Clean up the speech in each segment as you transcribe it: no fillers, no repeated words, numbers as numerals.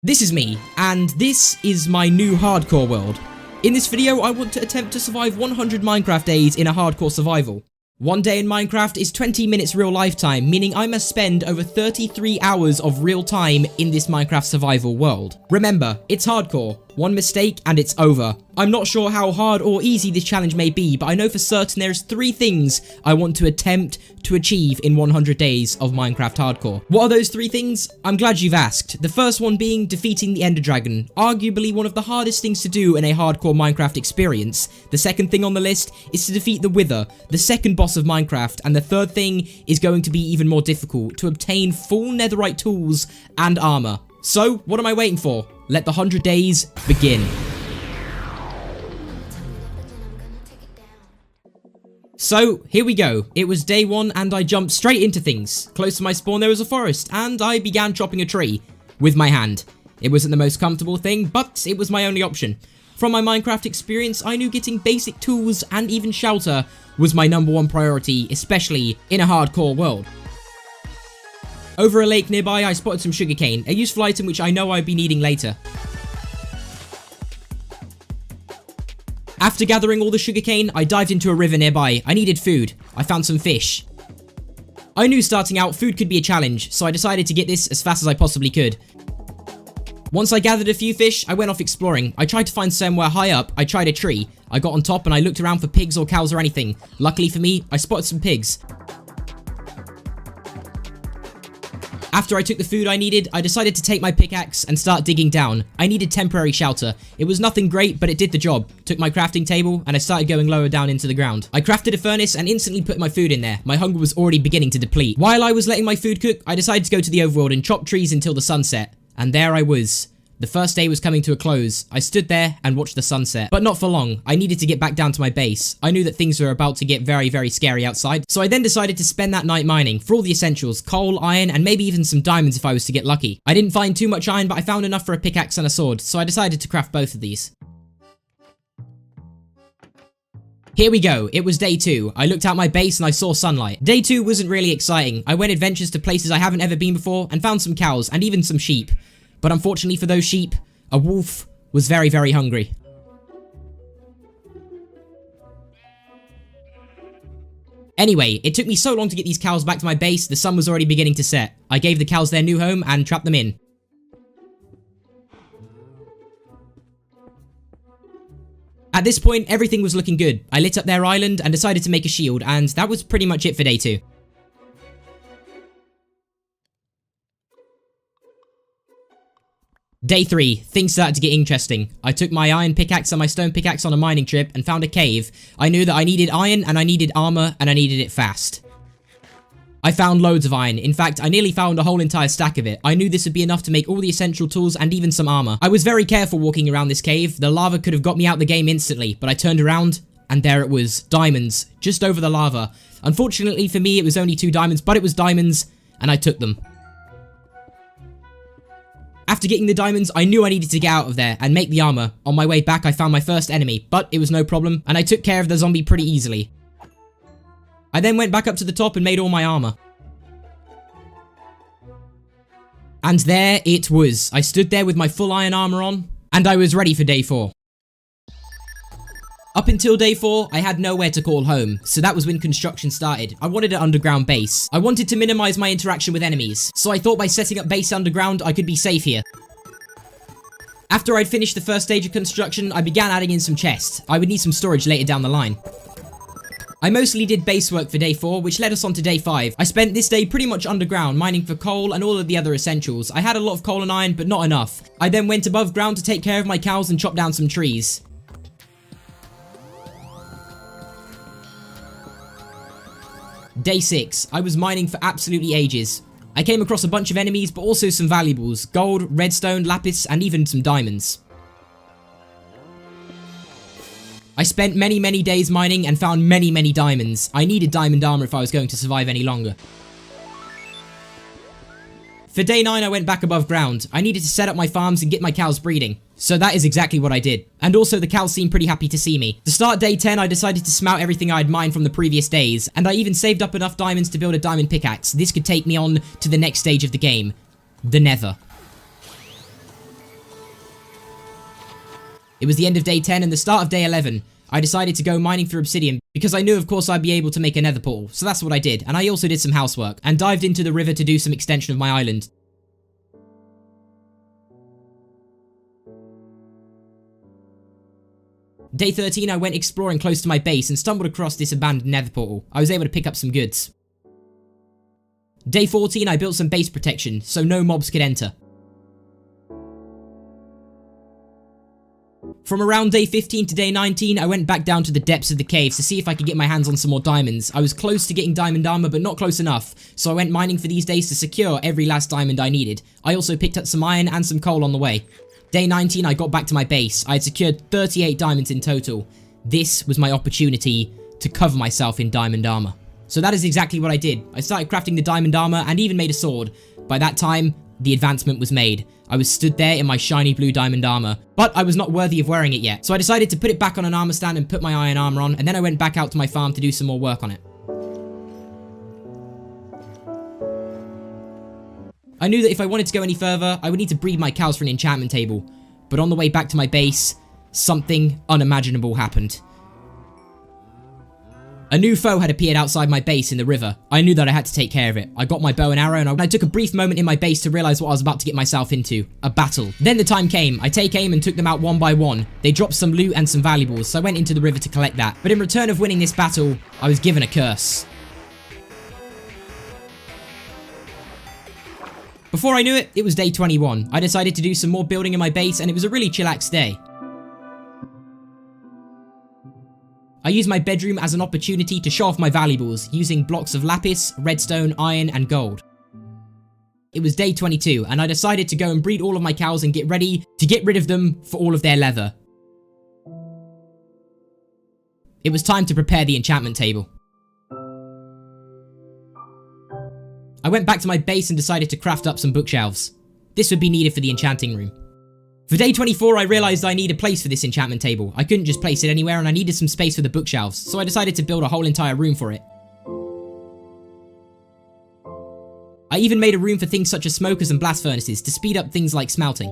This is me, and this is my new hardcore world. In this video, I want to attempt to survive 100 Minecraft days in a hardcore survival. One day in Minecraft is 20 minutes real life time, meaning I must spend over 33 hours of real time in this Minecraft survival world. Remember, it's hardcore. One mistake and it's over. I'm not sure how hard or easy this challenge may be, but I know for certain there's 3 things I want to attempt to achieve in 100 days of Minecraft hardcore. What are those 3 things? I'm glad you've asked. The first one being defeating the Ender Dragon, arguably one of the hardest things to do in a hardcore Minecraft experience. The second thing on the list is to defeat the Wither, the second boss of Minecraft, and the third thing is going to be even more difficult, to obtain full netherite tools and armor. So, what am I waiting for? Let the 100 days begin. So, here we go. It was day 1 and I jumped straight into things. Close to my spawn there was a forest and I began chopping a tree with my hand. It wasn't the most comfortable thing, but it was my only option. From my Minecraft experience, I knew getting basic tools and even shelter was my #1 priority, especially in a hardcore world. Over a lake nearby, I spotted some sugarcane, a useful item which I know I'd be needing later. After gathering all the sugarcane, I dived into a river nearby. I needed food. I found some fish. I knew starting out, food could be a challenge, so I decided to get this as fast as I possibly could. Once I gathered a few fish, I went off exploring. I tried to find somewhere high up. I tried a tree. I got on top and I looked around for pigs or cows or anything. Luckily for me, I spotted some pigs. After I took the food I needed, I decided to take my pickaxe and start digging down. I needed temporary shelter. It was nothing great, but it did the job. Took my crafting table and I started going lower down into the ground. I crafted a furnace and instantly put my food in there. My hunger was already beginning to deplete. While I was letting my food cook, I decided to go to the overworld and chop trees until the sun set. And there I was. The first day was coming to a close. I stood there and watched the sunset. But not for long. I needed to get back down to my base. I knew that things were about to get very, very scary outside. So I then decided to spend that night mining for all the essentials. Coal, iron, and maybe even some diamonds if I was to get lucky. I didn't find too much iron, but I found enough for a pickaxe and a sword. So I decided to craft both of these. Here we go. It was day 2. I looked out my base and I saw sunlight. Day 2 wasn't really exciting. I went adventures to places I haven't ever been before and found some cows and even some sheep. But unfortunately for those sheep, a wolf was very, very hungry. Anyway, it took me so long to get these cows back to my base, the sun was already beginning to set. I gave the cows their new home and trapped them in. At this point, everything was looking good. I lit up their island and decided to make a shield, and that was pretty much it for day 2. Day 3, things started to get interesting. I took my iron pickaxe and my stone pickaxe on a mining trip and found a cave. I knew that I needed iron and I needed armor and I needed it fast. I found loads of iron. In fact, I nearly found a whole entire stack of it. I knew this would be enough to make all the essential tools and even some armor. I was very careful walking around this cave. The lava could have got me out the game instantly, but I turned around and there it was. Diamonds, just over the lava. Unfortunately for me, it was only 2 diamonds, but it was diamonds and I took them. After getting the diamonds, I knew I needed to get out of there and make the armor. On my way back, I found my first enemy, but it was no problem, and I took care of the zombie pretty easily. I then went back up to the top and made all my armor. And there it was. I stood there with my full iron armor on, and I was ready for day 4. Up until day 4, I had nowhere to call home, so that was when construction started. I wanted an underground base. I wanted to minimize my interaction with enemies, so I thought by setting up base underground, I could be safe here. After I'd finished the first stage of construction, I began adding in some chests. I would need some storage later down the line. I mostly did base work for day 4, which led us on to day 5. I spent this day pretty much underground, mining for coal and all of the other essentials. I had a lot of coal and iron, but not enough. I then went above ground to take care of my cows and chop down some trees. Day 6, I was mining for absolutely ages. I came across a bunch of enemies, but also some valuables. Gold, redstone, lapis, and even some diamonds. I spent many, many days mining and found many, many diamonds. I needed diamond armor if I was going to survive any longer. For day 9, I went back above ground. I needed to set up my farms and get my cows breeding. So that is exactly what I did. And also the cows seemed pretty happy to see me. To start day 10, I decided to smelt everything I had mined from the previous days. And I even saved up enough diamonds to build a diamond pickaxe. This could take me on to the next stage of the game. The Nether. It was the end of day 10 and the start of day 11. I decided to go mining for obsidian because I knew of course I'd be able to make a nether portal, so that's what I did, and I also did some housework and dived into the river to do some extension of my island. Day 13 I went exploring close to my base and stumbled across this abandoned nether portal. I was able to pick up some goods. Day 14 I built some base protection so no mobs could enter. From around day 15 to day 19, I went back down to the depths of the caves to see if I could get my hands on some more diamonds. I was close to getting diamond armor, but not close enough, so I went mining for these days to secure every last diamond I needed. I also picked up some iron and some coal on the way. Day 19, I got back to my base. I had secured 38 diamonds in total. This was my opportunity to cover myself in diamond armor. So that is exactly what I did. I started crafting the diamond armor and even made a sword. By that time, the advancement was made. I was stood there in my shiny blue diamond armor, but I was not worthy of wearing it yet. So I decided to put it back on an armor stand and put my iron armor on, and then I went back out to my farm to do some more work on it. I knew that if I wanted to go any further, I would need to breed my cows for an enchantment table. But on the way back to my base, something unimaginable happened. A new foe had appeared outside my base in the river. I knew that I had to take care of it. I got my bow and arrow and I took a brief moment in my base to realize what I was about to get myself into. A battle. Then the time came. I take aim and took them out one by one. They dropped some loot and some valuables, so I went into the river to collect that. But in return of winning this battle, I was given a curse. Before I knew it, it was day 21. I decided to do some more building in my base and it was a really chillax day. I used my bedroom as an opportunity to show off my valuables, using blocks of lapis, redstone, iron, and gold. It was day 22, and I decided to go and breed all of my cows and get ready to get rid of them for all of their leather. It was time to prepare the enchantment table. I went back to my base and decided to craft up some bookshelves. This would be needed for the enchanting room. For day 24, I realized I need a place for this enchantment table. I couldn't just place it anywhere and I needed some space for the bookshelves, so I decided to build a whole entire room for it. I even made a room for things such as smokers and blast furnaces to speed up things like smelting.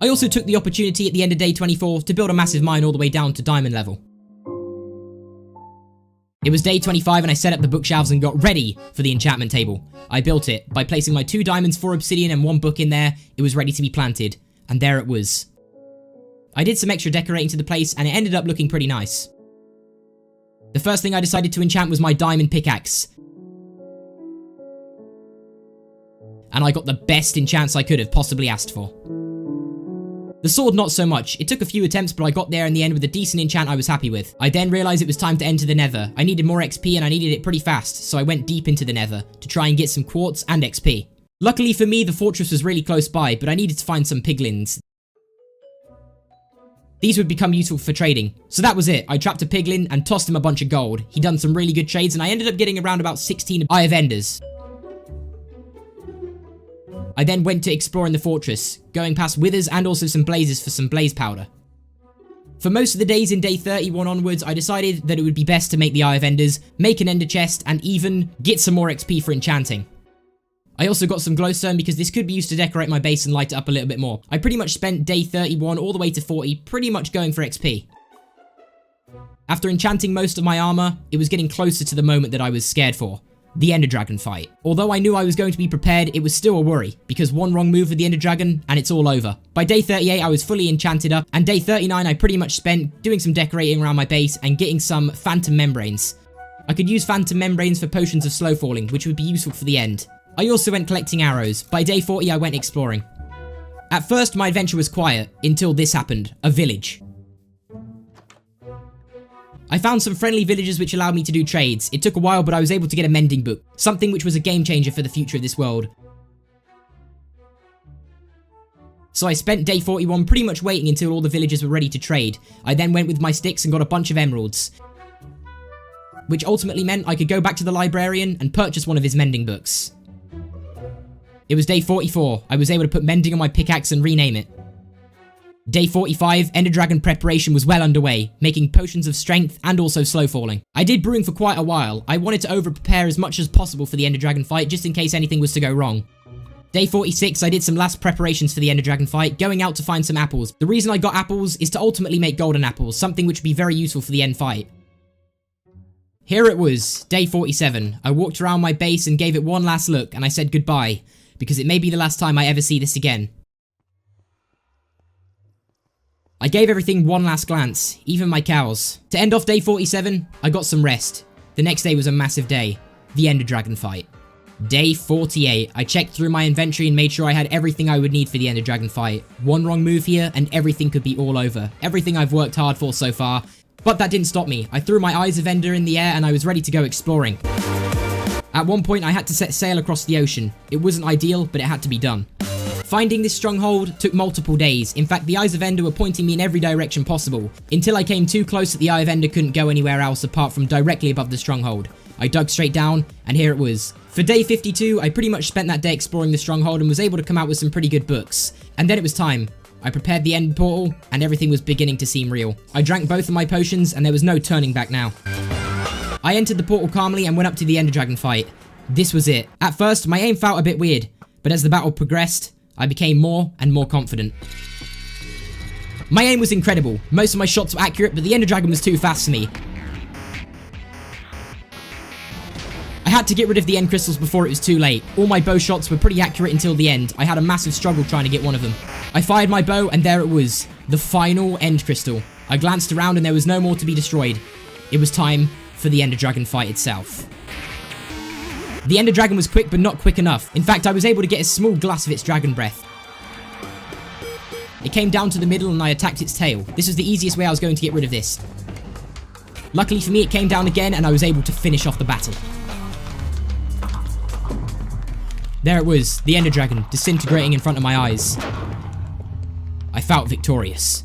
I also took the opportunity at the end of day 24 to build a massive mine all the way down to diamond level. It was day 25 and I set up the bookshelves and got ready for the enchantment table. I built it by placing my 2 diamonds, 4 obsidian and 1 book in there. It was ready to be planted, and there it was. I did some extra decorating to the place and it ended up looking pretty nice. The first thing I decided to enchant was my diamond pickaxe. And I got the best enchants I could have possibly asked for. The sword not so much. It took a few attempts, but I got there in the end with a decent enchant I was happy with. I then realized it was time to enter the nether. I needed more XP and I needed it pretty fast, so I went deep into the nether to try and get some quartz and XP. Luckily for me, the fortress was really close by, but I needed to find some piglins. These would become useful for trading. So that was it. I trapped a piglin and tossed him a bunch of gold. He done some really good trades and I ended up getting around about 16 Eye of Enders. I then went to explore in the fortress, going past withers and also some blazes for some blaze powder. For most of the days in day 31 onwards, I decided that it would be best to make the Eye of Enders, make an ender chest, and even get some more XP for enchanting. I also got some glowstone because this could be used to decorate my base and light it up a little bit more. I pretty much spent day 31 all the way to 40 pretty much going for XP. After enchanting most of my armor, it was getting closer to the moment that I was scared for. The Ender Dragon fight. Although I knew I was going to be prepared, it was still a worry, because one wrong move with the Ender Dragon and it's all over. By day 38 I was fully enchanted up, and day 39 I pretty much spent doing some decorating around my base and getting some phantom membranes. I could use phantom membranes for potions of slow falling, which would be useful for the end. I also went collecting arrows. By day 40 I went exploring. At first my adventure was quiet, until this happened, a village. I found some friendly villagers which allowed me to do trades. It took a while, but I was able to get a mending book, something which was a game changer for the future of this world. So I spent day 41 pretty much waiting until all the villagers were ready to trade. I then went with my sticks and got a bunch of emeralds, which ultimately meant I could go back to the librarian and purchase one of his mending books. It was day 44. I was able to put mending on my pickaxe and rename it. Day 45, Ender Dragon preparation was well underway, making potions of strength and also slow falling. I did brewing for quite a while. I wanted to over prepare as much as possible for the Ender Dragon fight just in case anything was to go wrong. Day 46, I did some last preparations for the Ender Dragon fight, going out to find some apples. The reason I got apples is to ultimately make golden apples, something which would be very useful for the end fight. Here it was, day 47. I walked around my base and gave it one last look, and I said goodbye, because it may be the last time I ever see this again. I gave everything one last glance, even my cows. To end off day 47, I got some rest. The next day was a massive day, the Ender Dragon fight. Day 48, I checked through my inventory and made sure I had everything I would need for the Ender Dragon fight. One wrong move here and everything could be all over. Everything I've worked hard for so far. But that didn't stop me. I threw my Eyes of Ender in the air and I was ready to go exploring. At one point I had to set sail across the ocean. It wasn't ideal, but it had to be done. Finding this stronghold took multiple days. In fact, the Eyes of Ender were pointing me in every direction possible, until I came too close that the Eye of Ender couldn't go anywhere else apart from directly above the stronghold. I dug straight down, and here it was. For day 52, I pretty much spent that day exploring the stronghold and was able to come out with some pretty good books. And then it was time. I prepared the end portal, and everything was beginning to seem real. I drank both of my potions, and there was no turning back now. I entered the portal calmly and went up to the Ender Dragon fight. This was it. At first, my aim felt a bit weird, but as the battle progressed, I became more and more confident. My aim was incredible. Most of my shots were accurate, but the Ender Dragon was too fast for me. I had to get rid of the end crystals before it was too late. All my bow shots were pretty accurate until the end. I had a massive struggle trying to get one of them. I fired my bow and there it was. The final end crystal. I glanced around and there was no more to be destroyed. It was time for the Ender Dragon fight itself. The Ender Dragon was quick but not quick enough. In fact, I was able to get a small glass of its dragon breath. It came down to the middle and I attacked its tail. This was the easiest way I was going to get rid of this. Luckily for me, it came down again and I was able to finish off the battle. There it was, the Ender Dragon, disintegrating in front of my eyes. I felt victorious.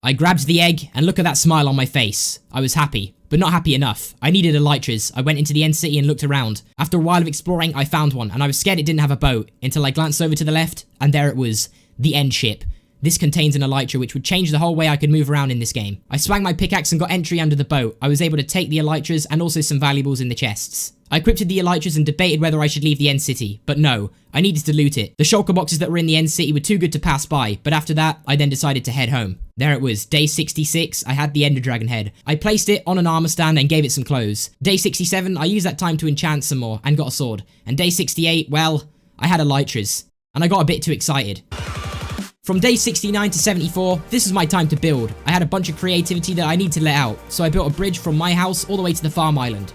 I grabbed the egg, and look at that smile on my face. I was happy, but not happy enough. I needed elytras. I went into the end city and looked around. After a while of exploring, I found one, and I was scared it didn't have a boat, until I glanced over to the left, and there it was, the end ship. This contains an elytra which would change the whole way I could move around in this game. I swung my pickaxe and got entry under the boat. I was able to take the elytras and also some valuables in the chests. I equipped the elytras and debated whether I should leave the end city, but no, I needed to loot it. The shulker boxes that were in the end city were too good to pass by, but after that, I then decided to head home. There it was, day 66, I had the Ender Dragon head. I placed it on an armor stand and gave it some clothes. Day 67, I used that time to enchant some more and got a sword. And day 68, well, I had elytras. And I got a bit too excited. From day 69 to 74, this is my time to build. I had a bunch of creativity that I need to let out, so I built a bridge from my house all the way to the farm island.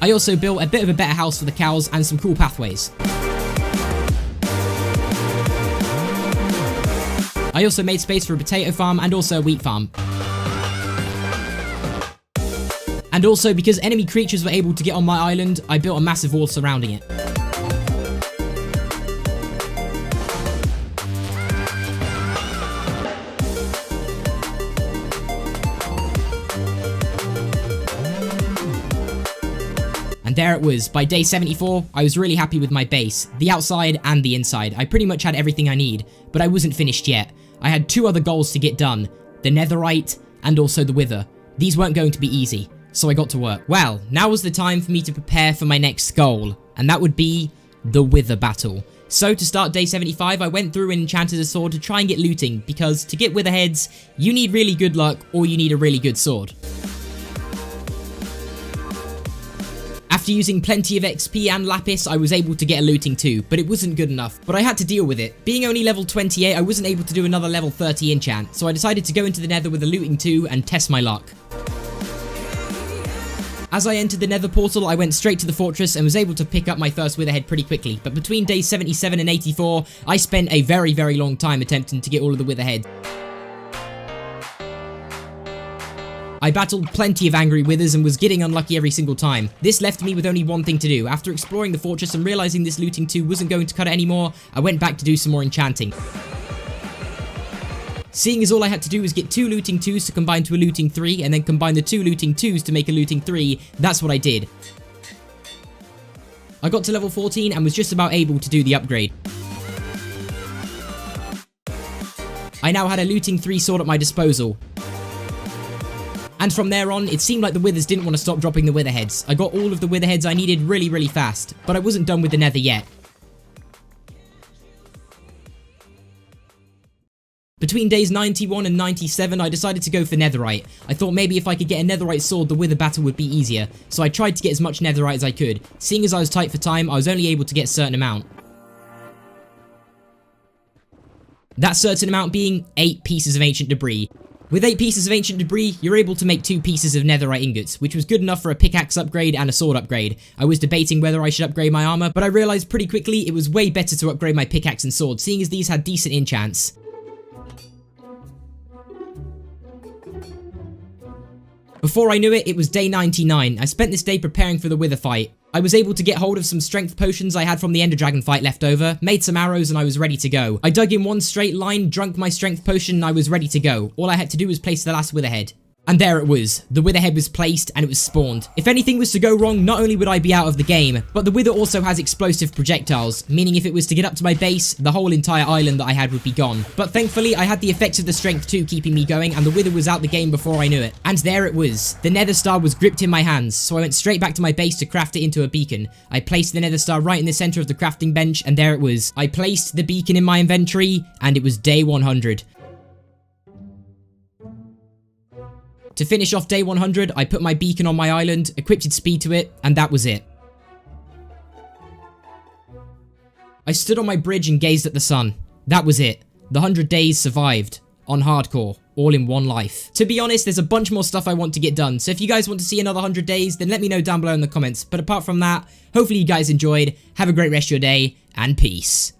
I also built a bit of a better house for the cows and some cool pathways. I also made space for a potato farm and also a wheat farm. And also, because enemy creatures were able to get on my island, I built a massive wall surrounding it. And there it was. By day 74, I was really happy with my base, the outside and the inside. I pretty much had everything I need, but I wasn't finished yet. I had two other goals to get done, the netherite and also the wither. These weren't going to be easy, so I got to work. Well, now was the time for me to prepare for my next goal, and that would be the wither battle. So to start day 75, I went through and enchanted a sword to try and get looting, because to get wither heads, you need really good luck or you need a really good sword. After using plenty of XP and lapis, I was able to get a looting too, but it wasn't good enough. But I had to deal with it. Being only level 28, I wasn't able to do another level 30 enchant, so I decided to go into the nether with a looting 2 and test my luck. As I entered the nether portal, I went straight to the fortress and was able to pick up my first witherhead pretty quickly, but between days 77 and 84, I spent a very long time attempting to get all of the witherheads. I battled plenty of angry withers and was getting unlucky every single time. This left me with only one thing to do. After exploring the fortress and realizing this looting 2 wasn't going to cut it anymore, I went back to do some more enchanting. Seeing as all I had to do was get 2 looting 2s to combine to a looting 3 and then combine the 2 looting 2s to make a looting 3, that's what I did. I got to level 14 and was just about able to do the upgrade. I now had a looting 3 sword at my disposal. And from there on, it seemed like the withers didn't want to stop dropping the wither heads. I got all of the wither heads I needed really fast, but I wasn't done with the nether yet. Between days 91 and 97, I decided to go for netherite. I thought maybe if I could get a netherite sword, the wither battle would be easier, so I tried to get as much netherite as I could. Seeing as I was tight for time, I was only able to get a certain amount. That certain amount being 8 pieces of ancient debris. With 8 pieces of ancient debris, you're able to make 2 pieces of netherite ingots, which was good enough for a pickaxe upgrade and a sword upgrade. I was debating whether I should upgrade my armor, but I realized pretty quickly it was way better to upgrade my pickaxe and sword, seeing as these had decent enchants. Before I knew it, it was day 99. I spent this day preparing for the wither fight. I was able to get hold of some strength potions I had from the ender dragon fight left over, made some arrows, and I was ready to go. I dug in one straight line, drunk my strength potion, and I was ready to go. All I had to do was place the last wither head. And there it was. The wither head was placed and it was spawned. If anything was to go wrong, not only would I be out of the game, but the wither also has explosive projectiles, meaning if it was to get up to my base, the whole entire island that I had would be gone. But thankfully, I had the effects of the strength 2 keeping me going, and the wither was out the game before I knew it. And there it was. The nether star was gripped in my hands, so I went straight back to my base to craft it into a beacon. I placed the nether star right in the center of the crafting bench, and there it was. I placed the beacon in my inventory, and it was day 100. To finish off day 100, I put my beacon on my island, equipped speed to it, and that was it. I stood on my bridge and gazed at the sun. That was it. The 100 days survived. On hardcore. All in one life. To be honest, there's a bunch more stuff I want to get done, so if you guys want to see another 100 days, then let me know down below in the comments. But apart from that, hopefully you guys enjoyed, have a great rest of your day, and peace.